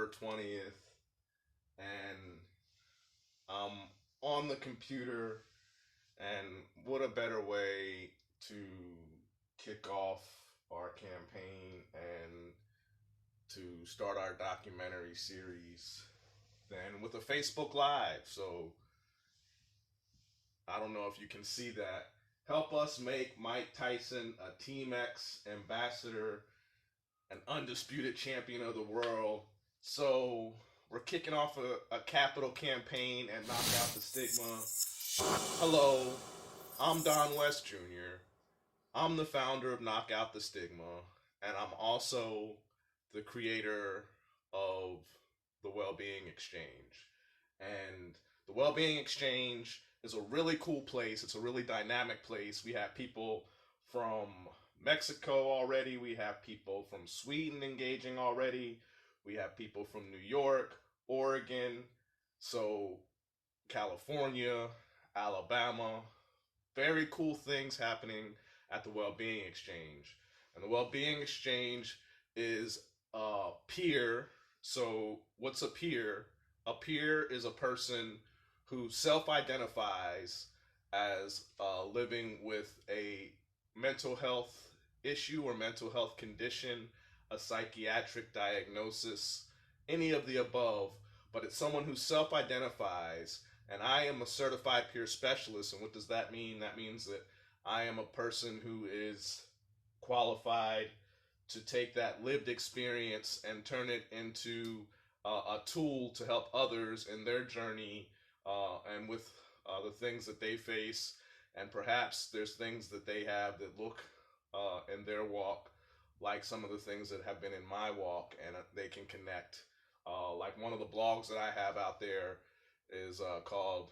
December 20th, and I'm on the computer, and what a better way to kick off our campaign and to start our documentary series than with a Facebook Live. So I don't know if you can see that. Help us make Mike Tyson a TEAMEX ambassador, an undisputed champion of the world. So we're kicking off a capital campaign and knock out the stigma. Hello, I'm Don West Jr. I'm the founder of Knock Out the Stigma, and I'm also the creator of the WellBeing EXchange. And the WellBeing EXchange is a really cool place. It's a really dynamic place. We have people from Mexico already. We have people from Sweden engaging already. We have people from New York, Oregon, so California, Alabama. Very cool things happening at the WellBeing EXchange. And the WellBeing EXchange is a peer. So what's a peer? A peer is a person who self-identifies as living with a mental health issue or mental health condition, a psychiatric diagnosis, any of the above, but it's someone who self-identifies, and I am a certified peer specialist. And what does that mean? That means that I am a person who is qualified to take that lived experience and turn it into a tool to help others in their journey and with the things that they face. And perhaps there's things that they have that look in their walk like some of the things that have been in my walk, and they can connect. Like one of the blogs that I have out there is called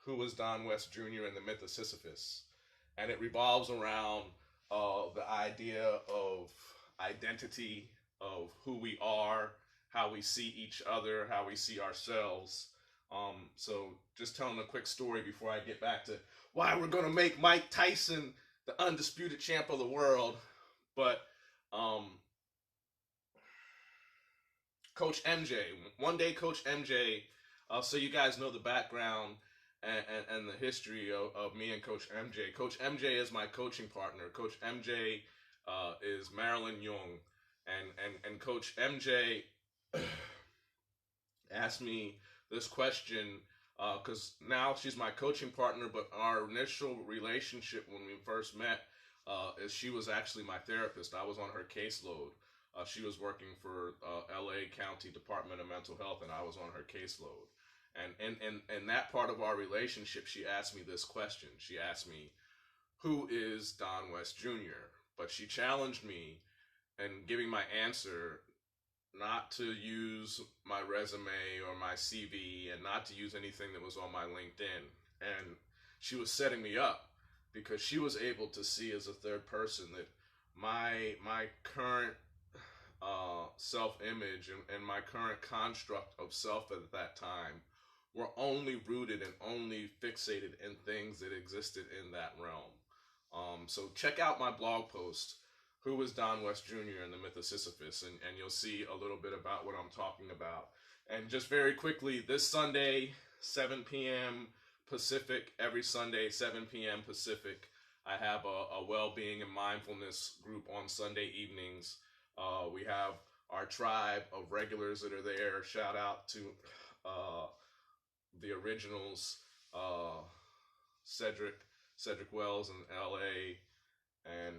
Who is Don West Jr. and the Myth of Sisyphus? And it revolves around the idea of identity, of who we are, how we see each other, how we see ourselves. So just telling a quick story before I get back to why we're going to make Mike Tyson the undisputed champ of the world. But Coach MJ, one day Coach MJ, so you guys know the background and the history of me and Coach MJ. Coach MJ is my coaching partner. Coach MJ is Marilyn Young. And Coach MJ asked me this question because now she's my coaching partner, but our initial relationship when we first met is she was actually my therapist. I was on her caseload. She was working for LA County Department of Mental Health, and I was on her caseload. And in that part of our relationship, she asked me this question. She asked me, who is Don West Jr.? But she challenged me in giving my answer not to use my resume or my CV and not to use anything that was on my LinkedIn. And she was setting me up because she was able to see as a third person that my current self-image and my current construct of self at that time were only rooted and only fixated in things that existed in that realm. So check out my blog post, Who is Don West Jr. and the Myth of Sisyphus, and you'll see a little bit about what I'm talking about. And just very quickly, this Sunday, 7 p.m. Pacific, every Sunday, 7 p.m. Pacific, I have a well-being and mindfulness group on Sunday evenings. We have our tribe of regulars that are there. Shout out to the originals, Cedric Wells in LA, and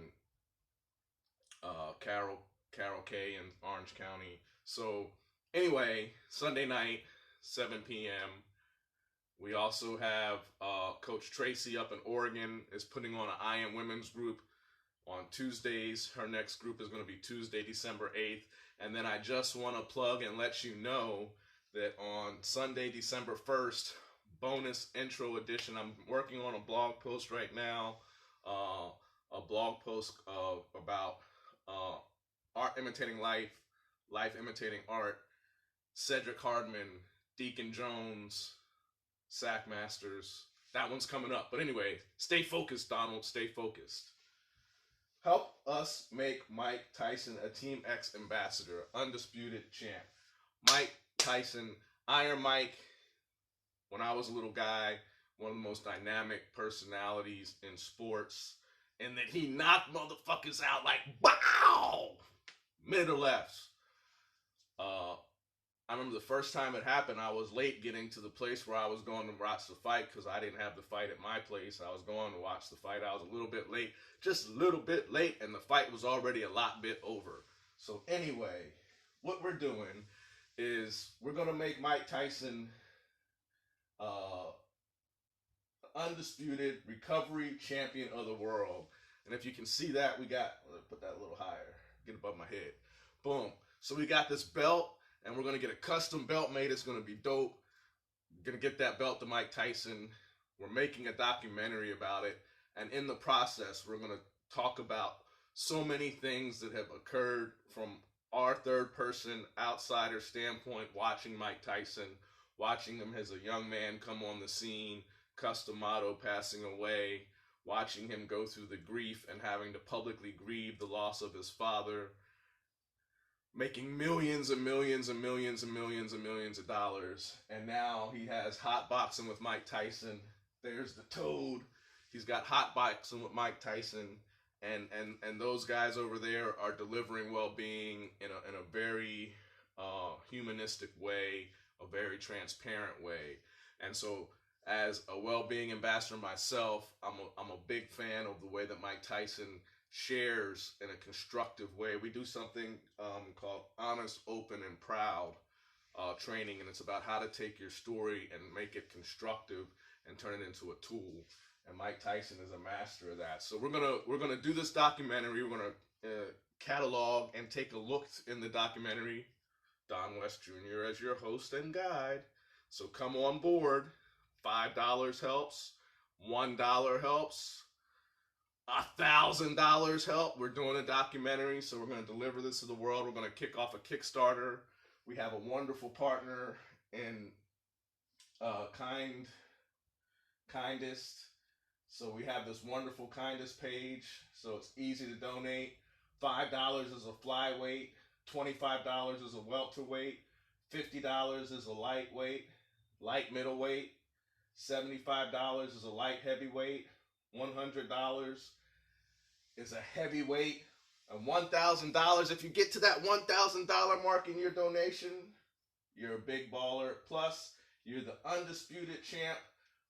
Carol K in Orange County. So anyway, Sunday night, 7 p.m. We also have Coach Tracy up in Oregon is putting on an I Am Women's group on Tuesdays. Her next group is going to be Tuesday, December 8th. And then I just want to plug and let you know that on Sunday, December 1st, bonus intro edition, I'm working on a blog post right now, a blog post about art imitating life, life imitating art, Cedric Hardman, Deacon Jones, Sack Masters. That one's coming up. But anyway, stay focused, Donald. Stay focused. Help us make Mike Tyson a TEAMEX ambassador, undisputed champ. Mike Tyson, Iron Mike, when I was a little guy, one of the most dynamic personalities in sports, and that he knocked motherfuckers out like bow, mid or lefts. Uh, I remember the first time it happened, I was late getting to the place where I was going to watch the fight because I didn't have the fight at my place. I was going to watch the fight. I was a little bit late, just a little bit late, and the fight was already a lot bit over. So anyway, what we're doing is we're going to make Mike Tyson uh, undisputed recovery champion of the world. And if you can see that, we got, put that a little higher, get above my head. Boom. So we got this belt, and we're going to get a custom belt made. It's going to be dope. We're going to get that belt to Mike Tyson. We're making a documentary about it. And in the process, we're going to talk about so many things that have occurred from our third person outsider standpoint, watching Mike Tyson, watching him as a young man come on the scene, Cus D'Amato passing away, watching him go through the grief and having to publicly grieve the loss of his father, making millions and millions and millions and millions and millions of dollars. And now he has Hotboxin with Mike Tyson. There's the Toad. He's got Hotboxin with Mike Tyson. And those guys over there are delivering well-being in a very humanistic way, a very transparent way. And so as a well-being ambassador myself, I'm a big fan of the way that Mike Tyson shares in a constructive way. We do something called Honest, Open, and Proud training, and it's about how to take your story and make it constructive and turn it into a tool. And Mike Tyson is a master of that. So we're gonna do this documentary. We're gonna catalog and take a look in the documentary. Don West Jr. as your host and guide. So come on board. $5 helps. $1 helps. $1,000 help. We're doing a documentary, so we're going to deliver this to the world. We're going to kick off a Kickstarter. We have a wonderful partner in Kindest. So we have this wonderful Kindest page, so it's easy to donate. $5 is a flyweight, $25 is a welterweight, $50 is a lightweight, light middleweight, $75 is a light heavyweight, $100 is a heavyweight, and $1,000, if you get to that $1,000 mark in your donation, you're a big baller. Plus, you're the undisputed champ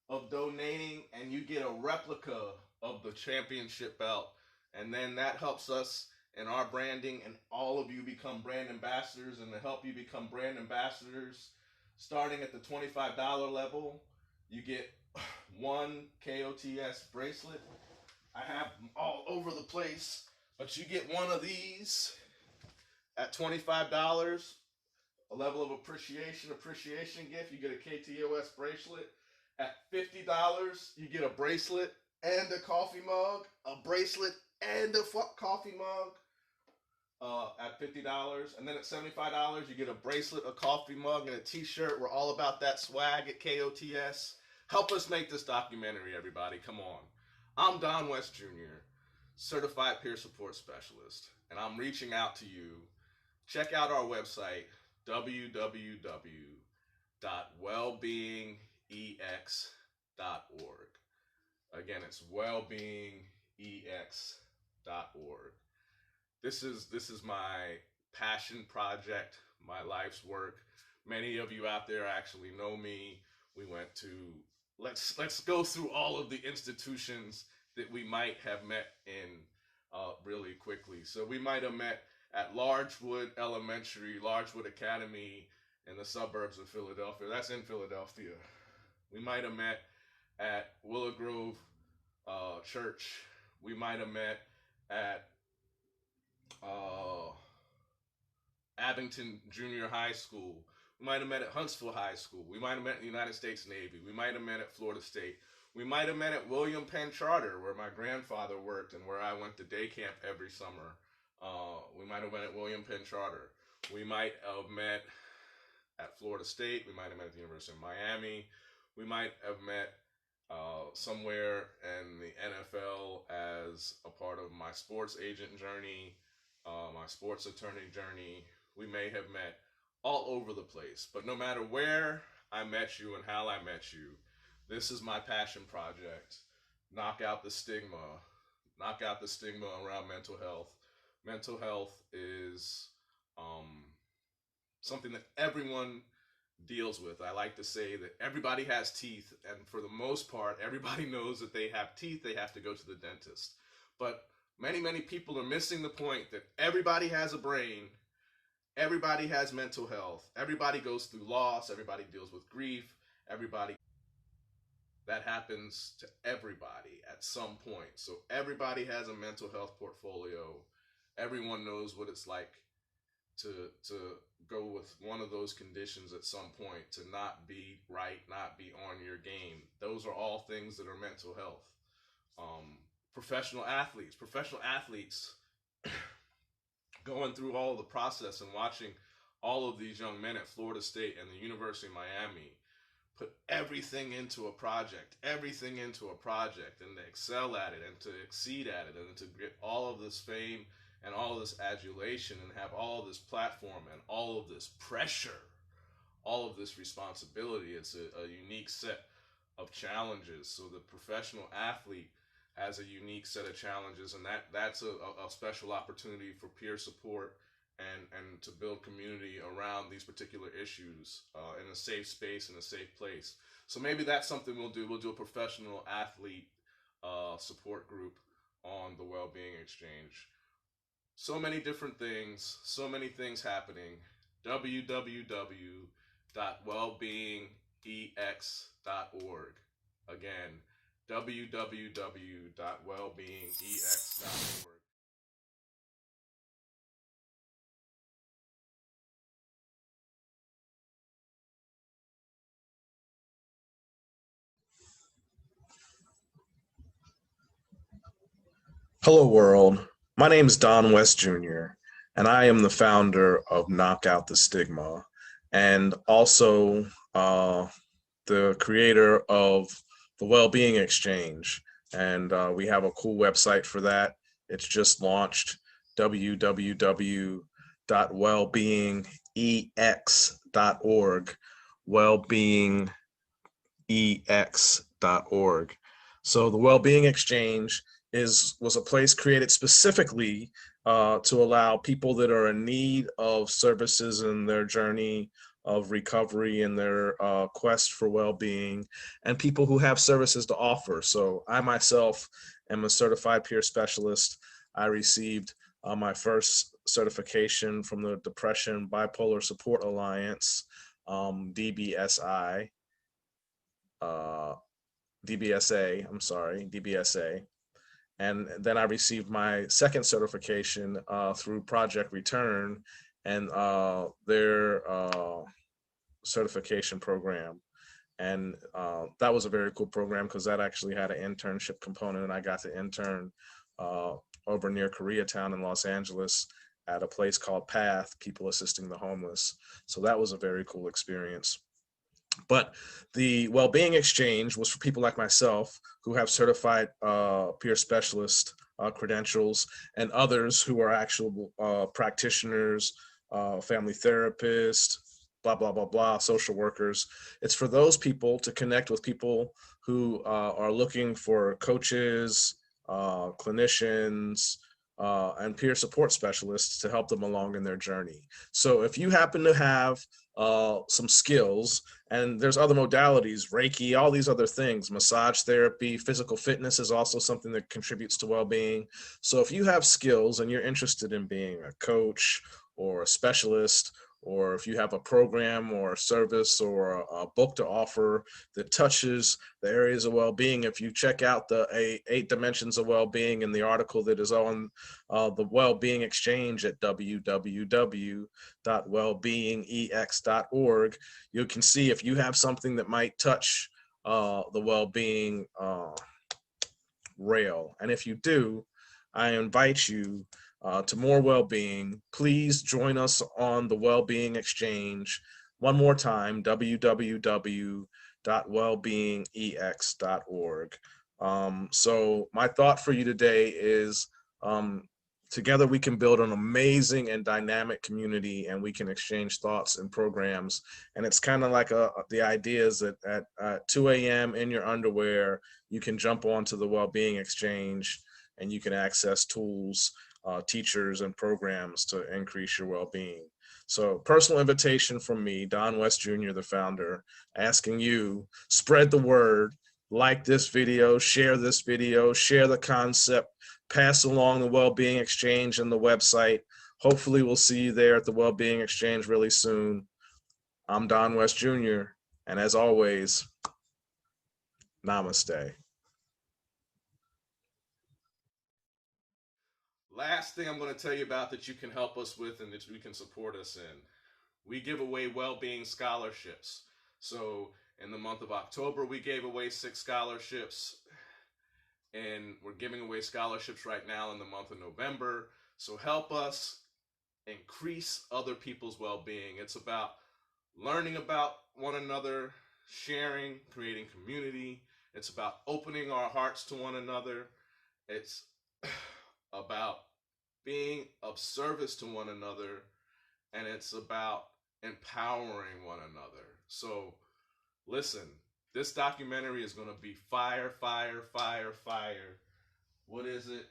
of donating, and you get a replica of the championship belt. And then that helps us in our branding, and all of you become brand ambassadors. And to help you become brand ambassadors, starting at the $25 level, you get one K.O.T.S bracelet. I have them all over the place, but you get one of these at $25, a level of appreciation gift. You get a K.O.T.S bracelet. At $50, you get a bracelet and a coffee mug, a bracelet and a coffee mug at $50. And then at $75, you get a bracelet, a coffee mug, and a t-shirt. We're all about that swag at K.O.T.S. Help us make this documentary, everybody. Come on. I'm Don West Jr., Certified Peer Support Specialist, and I'm reaching out to you. Check out our website, www.wellbeingex.org. Again, it's wellbeingex.org. This is my passion project, my life's work. Many of you out there actually know me. We went to, let's go through all of the institutions that we might have met in really quickly. So we might have met at Larchwood Elementary, Larchwood Academy in the suburbs of Philadelphia. That's in Philadelphia. We might have met at Willow Grove Church. We might have met at Abington Junior High School. We might have met at Huntsville High School. We might have met at the United States Navy. We might have met at Florida State. We might have met at William Penn Charter, where my grandfather worked and where I went to day camp every summer. We might have met at William Penn Charter. We might have met at Florida State. We might have met at the University of Miami. We might have met somewhere in the NFL as a part of my sports agent journey, my sports attorney journey. We may have met all over the place. But no matter where I met you and how I met you, this is my passion project. Knock out the stigma. Knock out the stigma around mental health. Mental health is um, something that everyone deals with. I like to say that everybody has teeth, and for the most part, everybody knows that they have teeth, they have to go to the dentist. But many people are missing the point that everybody has a brain, everybody has mental health, everybody goes through loss, everybody deals with grief, everybody, that happens to everybody at some point. So everybody has a mental health portfolio. Everyone knows what it's like to go with one of those conditions at some point, to not be right, not be on your game. Those are all things that are mental health. Um, professional athletes going through all of the process and watching all of these young men at Florida State and the University of Miami put everything into a project, and to excel at it and to exceed at it and to get all of this fame and all of this adulation and have all of this platform and all of this pressure, all of this responsibility. It's a unique set of challenges. So the professional athlete has a unique set of challenges, and that's a special opportunity for peer support and to build community around these particular issues in a safe space, in a safe place. So maybe that's something we'll do. We'll do a professional athlete support group on the WellBeing Exchange. So many different things, so many things happening. www.wellbeingex.org. Again, www.wellbeingex.org. Hello, world. My name is Don West Jr., and I am the founder of Knock Out the Stigma, and also the creator of the WellBeing EXchange. And we have a cool website for that. It's just launched, www.wellbeingex.org, wellbeingex.org. So the WellBeing EXchange was a place created specifically to allow people that are in need of services in their journey of recovery and their quest for well-being, and people who have services to offer. So I myself am a certified peer specialist. I received my first certification from the Depression Bipolar Support Alliance, DBSI, uh, DBSA. And then I received my second certification through Project Return and their certification program. And that was a very cool program because that actually had an internship component, and I got to intern over near Koreatown in Los Angeles at a place called Path, People Assisting the Homeless. So that was a very cool experience. But the WellBeing EXchange was for people like myself who have certified peer specialist credentials, and others who are actual practitioners, family therapists, blah, blah, blah, blah, social workers. It's for those people to connect with people who are looking for coaches, clinicians, and peer support specialists to help them along in their journey. So if you happen to have some skills, and there's other modalities, Reiki, all these other things, massage therapy, physical fitness is also something that contributes to well-being. So if you have skills and you're interested in being a coach or a specialist, or if you have a program or a service or a book to offer that touches the areas of well-being, if you check out the 8 dimensions of well-being in the article that is on the WellBeing EXchange at www.wellbeingex.org, you can see if you have something that might touch the well-being rail. And if you do, I invite you to more well-being. Please join us on the WellBeing EXchange. One more time, www.wellbeingex.org. So my thought for you today is Together, we can build an amazing and dynamic community, and we can exchange thoughts and programs. And it's kind of like the idea is that at 2 a.m. in your underwear, you can jump onto the WellBeing EXchange and you can access tools, teachers, and programs to increase your well-being. So, personal invitation from me, Don West Jr., the founder, asking you, spread the word, like this video, share the concept, pass along the WellBeing EXchange and the website. Hopefully we'll see you there at the WellBeing EXchange really soon. I'm Don West Jr., and as always, namaste. Last thing I'm going to tell you about that you can help us with and that you can support us in. We give away well-being scholarships. So in the month of October, we gave away 6 scholarships. And we're giving away scholarships right now in the month of November. So help us increase other people's well-being. It's about learning about one another, sharing, creating community. It's about opening our hearts to one another. It's about being of service to one another. And it's about empowering one another. So listen, this documentary is going to be fire, fire, fire, fire. What is it?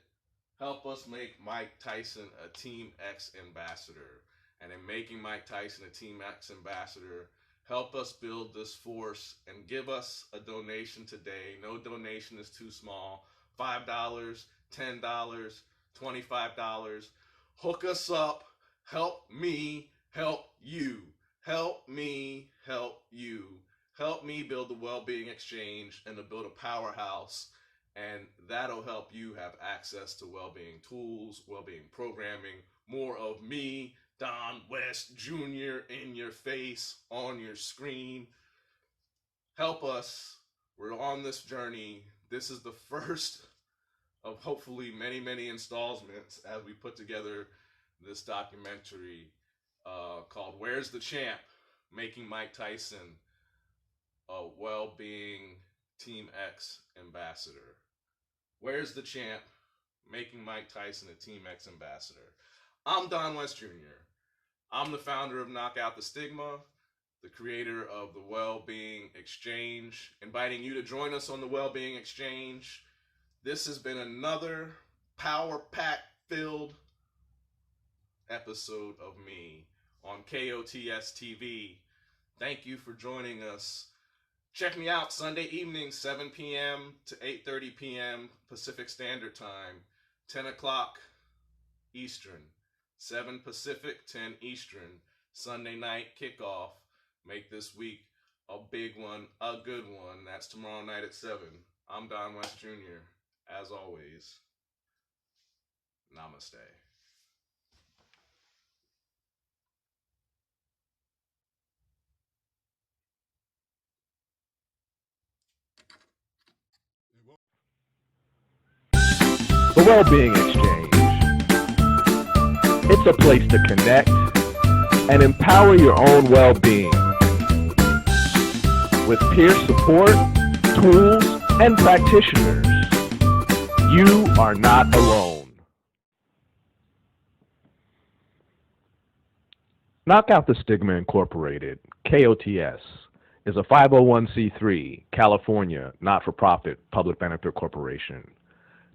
Help us make Mike Tyson a TEAMEX ambassador. And in making Mike Tyson a TEAMEX ambassador, help us build this force and give us a donation today. No donation is too small. $5, $10, $25. Hook us up. Help me help you. Help me help you. Help me build the WellBeing EXchange and to build a powerhouse, and that'll help you have access to well-being tools, well-being programming, more of me, Don West Jr. in your face, on your screen. Help us. We're on this journey. This is the first of hopefully many, many installments as we put together this documentary called Where's the Champ? Making Mike Tyson a well-being TEAMEX ambassador. Where's the champ? Making Mike Tyson a TEAMEX ambassador. I'm Don West Jr. I'm the founder of Knock Out the Stigma, the creator of the WellBeing EXchange, inviting you to join us on the WellBeing EXchange. This has been another power-pack-filled episode of me on K.O.T.S. TV. Thank you for joining us. Check me out Sunday evening, 7 p.m. to 8:30 p.m. Pacific Standard Time, 10 o'clock Eastern, 7 Pacific, 10 Eastern, Sunday night kickoff. Make this week a big one, a good one. That's tomorrow night at 7. I'm Don West Jr. As always, namaste. The WellBeing EXchange. It's a place to connect and empower your own well-being with peer support, tools, and practitioners. You are not alone. Knock Out the Stigma Incorporated, K.O.T.S, is a 501c3 California not-for-profit public benefit corporation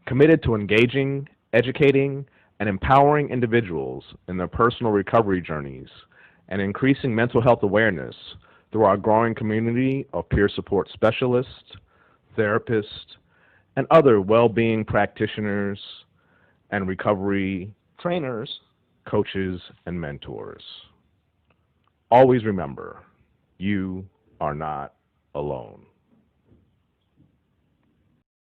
committed to engaging, educating, and empowering individuals in their personal recovery journeys and increasing mental health awareness through our growing community of peer support specialists, therapists, and other well-being practitioners and recovery trainers, coaches, and mentors. Always remember, you are not alone.